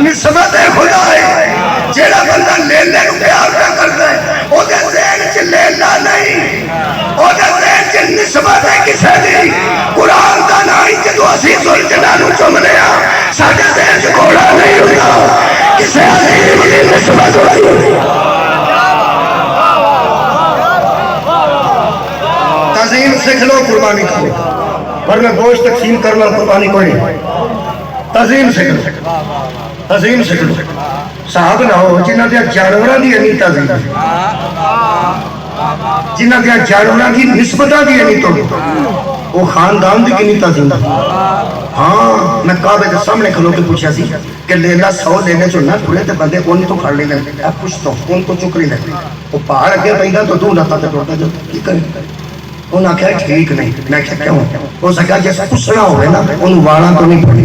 نسبت خدا ہے جیڑا بندہ لینے کو پیار نہ کرتا ہے وہ دے ذہن چے لینا نہیں وہ دے ذہن چے نسبت ہے کسے دی قرآن دا نائی جدو عزیز الجنانو چمنے ساڑھے ذہن چے گھوڑا نہیں ہوتا کسے عزیز کی نسبت ہوئی تعظیم سکھ لو قربانی کرو ورنہ گوشت تقسیم کرنا قربانی کوئی نہیں تعظیم سکھ لو تعظیم سکھ لو صاحب نہ ہو جنہ دیا جانوران دی انی تعظیم جنہ دیا جانوران کی نسبتہ دی انی تو وہ خاندان دی کنی تعظیم ہاں میں کعبے کے سامنے کھلو کے پوچھا سی کہ لیلہ 100 لینے جو نہ کھلے تھے بندے کون تو کھڑ لینے اب کچھ تو کون کو چک لینے وہ پہاڑ اگے پہنگا تو دوں لاتا تھے ٹوٹا جو کی کریں انہوں نے کہا ٹھیک نہیں میں کہا کیوں وہ سکا جیسا کسنا ہوئے نا انہوں والا تو نہیں پڑی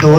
2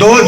2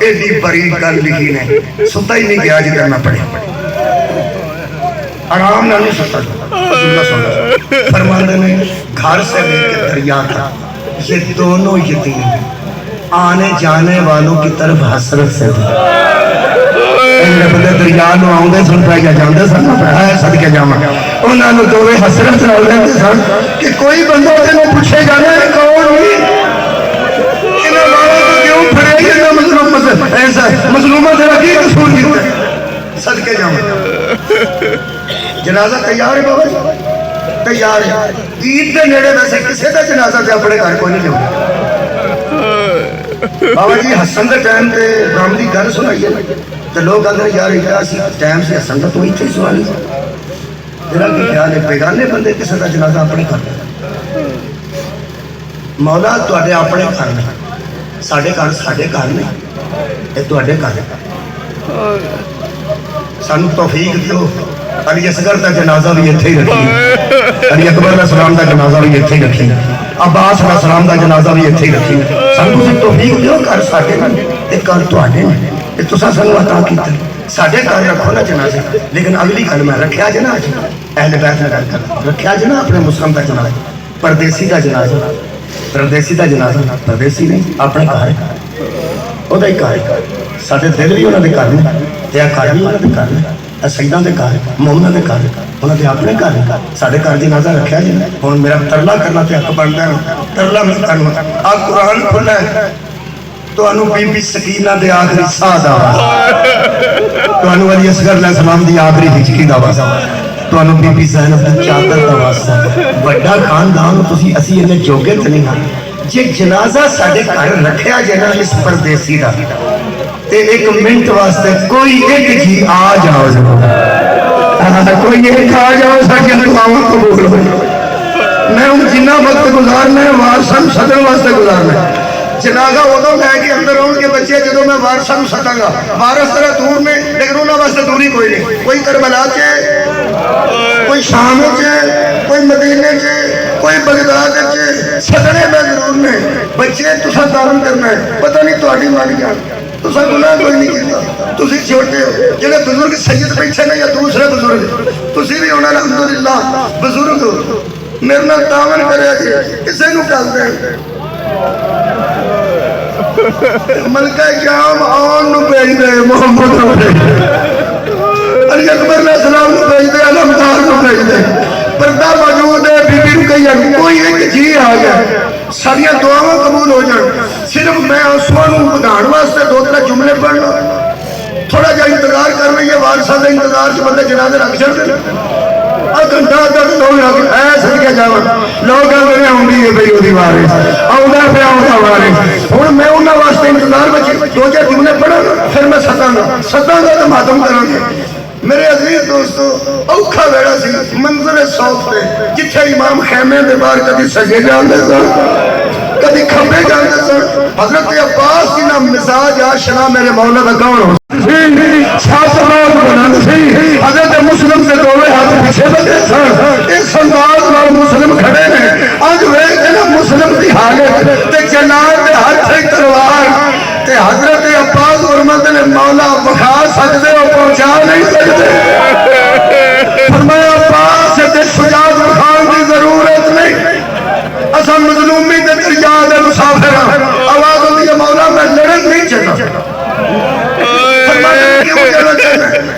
ایڈی بڑی گل لکھی نے ستا ہی نہیں گیا جدھر میں پڑھے آرام نہ نہیں ستا فرماندے نے گھر سے لے کے دریا تک یہ دونوں یتیم آنے جانے والوں کی طرف حسرت سے تھے بندے دریا نو آؤندے سن پہ یا جاندے سن ہے صدقے جاواں انہاں نوں دوویں حسرت نال رہندے سن کہ کوئی بندہ تینوں پوچھے گا نا کون ہوئی انہاں والوں کو کیوں پھڑے گا مظلوم ایسا مظلومہ تیرا کی قصور کیتا صدقے جاواں جنازہ تیار ہے بابا جی تیار ہے عید دے نیڑے ویسے کسے دا جنازہ تے اپنے گھر کوئی نہیں لیا بابا جی حسن دے ٹائم تے رام دی گل سنائیے تو لوگ اندر یار اسی ٹائم سے حسن دا تو ہی تھی سوالی میرا کی خیال ہے بیگانے بندے کسے دا جنازہ اپنے گھر مولا تواڈے اپنے گھر میں ساڈے گھر نہیں اے تواڈے گھر سانو توفیق دیو علی اصغر دا جنازہ بھی ایتھے ہی رکھی علی اکبر علیہ السلام دا جنازہ بھی ایتھے ہی رکھی عباس علیہ السلام دا جنازہ بھی ایتھے ہی رکھی سانو تسی توفیق دیو گھر ساڈے نہیں تے گھر تواڈے نے تے تساں سانو عطا کیتا ساڈے گھر رکھو نا جنازے لیکن اگلی گل میں رکھیا جے نا اہل بیت نال گل کر رکھیا جے نا اپنے مسلم دا جنازہ پردیسی دا جنازہ پردیسی نہیں اپنے گھر او دا ہی گھر ساڈے دل بھی انہاں دے گھر نے تے گھر بھی انہاں دے گھر نے سیداں دے گھر مومناں دے گھر انہاں دے اپنے گھر ساڈے گھر جنازہ رکھیا جے ہن میرا ترلا کرنا تے حق بندا ہے ترلا میں کرنا آ قرآن کھلا ہے تانوں بی بی سکینہ دے آخری ساہ دا تانوں علی اصغر علیہ السلام دی آخری ہچکی دا تانوں بی بی زینب دی چادر دا واسطہ بڑا خاندان تسی اسی انہیں جوگے تے نہیں ہاں جے جنازہ ساڈے گھر رکھیا جے نا اس پردیسی دا تے ایک منٹ واسطے کوئی ایک جی آ جاؤ کوئی ایک آ جاؤ ساڈیاں دعاواں قبول ہو میں ان جنہ وقت گزارنا ہے وارثاں سدن واسطے گزارنا ہے جنازہ ادو لے کے اندر آن کے بچے جدو میں وارثاں سداں گا وارث طرح دور نے لیکن انہاں واسطے دوری کوئی نہیں کوئی کربلا چ کوئی شام چ کوئی مدینے چ کوئی بغداد چ سدنے میں ضرور نے بچے تساں دارن کرنا ہے پتہ نہیں تہاڈی مان جان تساں گناہ کوئی نہیں کیتا تسی چھوٹے ہو جڑے بزرگ سید بیٹھے نے یا دوسرے بزرگ تسی بھی ہونا الحمدللہ بزرگ ہو میرے نال تعاون کریا جی کسے نو گل دے ملکہ شام آن نو بھیج دے محمد نو بھیج دے علی اکبر علیہ السلام نو بھیج دے علمدار نو بھیج دے پردہ موجود ہے بی بی رقیہ کوئی ایک جی آ گیا ساریاں دعاواں قبول ہو جائیں صرف میں آنسواں نو بدھان واسطے دو ترہ جملے پڑھنا تھوڑا جا انتظار کر رہی ہے وارثاں دے انتظار چ بندے جنازے رکھ چھڑ دے گھنٹہ تک لوگ اے صدقے جاواں لوگ آندے آوندی ہے بھئی اودی وارث آوندا پیا اوندا وارث ہن میں انہاں واسطے انتظار وچ دو چار جملے پڑھاں پھر میں سداں گا تے ماتم کراں گے میرے عزیز دوستو اوکھا ویڑا سی منظر صوف تے جتھے امام خیمے دے باہر کدی سجے جاندے سن کدی کھبے جاندے سن حضرت عباس دی نا مزاج آشنا میرے مولا دا کون ہو ساتھ بنانا سی حضرت مسلم سے دوے ہاتھ پیچھے بدے سن اس انداز نال مسلم کھڑے نے اج ویکھ کے نا مسلم دی حالت تے جناب دے ہاتھ تلوار تے حضرت عباس فرماتے نے مولا بخا سکدے ہو پہنچا نہیں سکدے فرمایا عباس تے شجاعت بخان دی ضرورت نہیں اساں مظلومی تے دریا دے مسافر آواز ہوندی ہے مولا میں لڑن نہیں چاہتا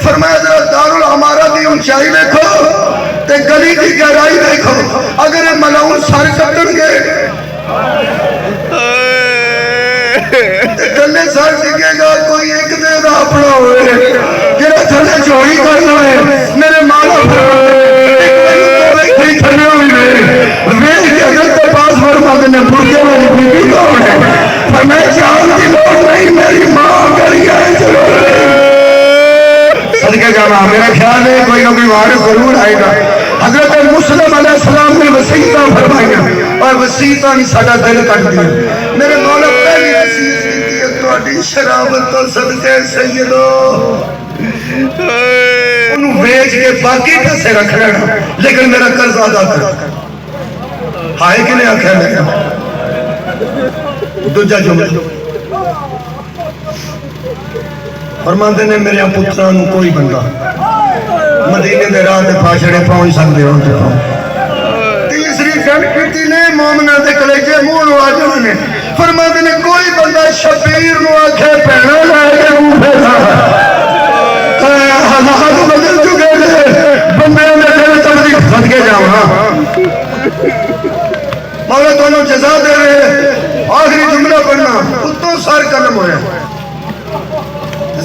فرمایا ذرا دارالعمارہ دی اونچائی دیکھو تے گلی دی گہرائی دیکھو اگر یہ ملعون سر کٹن گے گلے سر ڈگے گا کوئی ایک دے دا اپنا ہوئے جڑا تھلے چوری کرنا ہے میرے مالا فرماتے کھڑے ہوئے ویکھ کے حضرت عباس فرماتے نے بھوکے والی بی بی کون ہے فرمایا جان دی لوڑ نہیں میری ماں کری ہے ضرور صدقہ جانا میرا خیال ہے کوئی نہ کوئی وارث ضرور آئے گا حضرت مسلم علیہ السلام نے وصیتاں فرمائیاں اور وصیتاں نہیں ساڈا دل کٹ دیا میرے مولا پہلی وصیت کی ہے تہاڈی شرابت تو صدقے سیدو انہوں بیچ کے باقی پیسے رکھ لینا لیکن میرا قرض ادا کر ہائے کہ نہیں آکھیا میرا دوجا جملہ فرماتے نے میرے پتروں نو کوئی بندہ مدینے دے راہ تے پھاچڑے پہنچ سکتے ہو تے پہنچ۔ تیسری گل کیتی نے مومناں دے کلیجے منہ نو آ نے فرماتے نے کوئی بندہ شبیر نو آکھے پینا لے کے منہ پھیرا حالات بدل چکے نے بندے نے دل تبدیل کھد کے جاواں مولا تانوں جزا دے رہے آخری جملہ پڑھنا اتوں سر قلم ہویا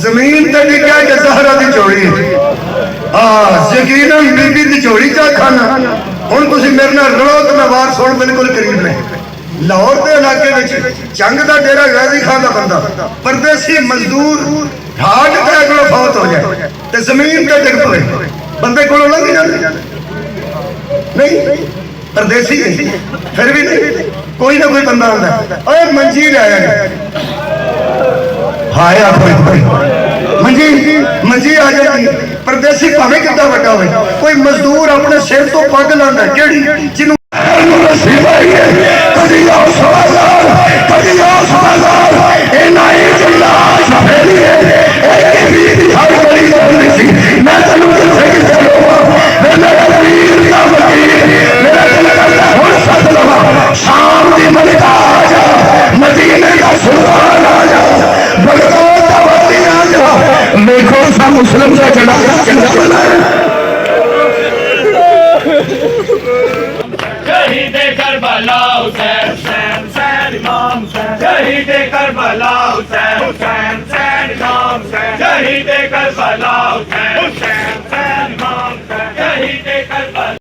زمین تے ڈگیا کہ زہرا دی چوڑی یقیناً بی بی دی چوڑی چا کھانا ہن تسی میرے نال رلو تے میں وار سن بالکل قریب نے لاہور دے علاقے وچ جنگ دا ڈیرا غازی خان دا بندہ پردیسی مزدور ہارٹ اٹیک نال فوت ہو جائے تے زمین تے ڈگ پئے بندے کولوں لنگ جاندے نہیں پردیسی پھر بھی نہیں کوئی نہ کوئی بندہ آندا ہے اوے منجی لے آیا ہائے کوئی منجی آ جاتی پردیسی پاویں کتا وڈا ہوئے کوئی مزدور اپنے سر تو پگ لاندا ہے کیڑی جنوں شام دی ملک آ جا مدینے کا سلطان آ جا بغداد کا ولی آ جا دیکھو سا مسلم سے چلا شہید کربلا حسین حسین حسین امام حسین شہید کربلا حسین حسین حسین امام حسین شہید کربلا حسین حسین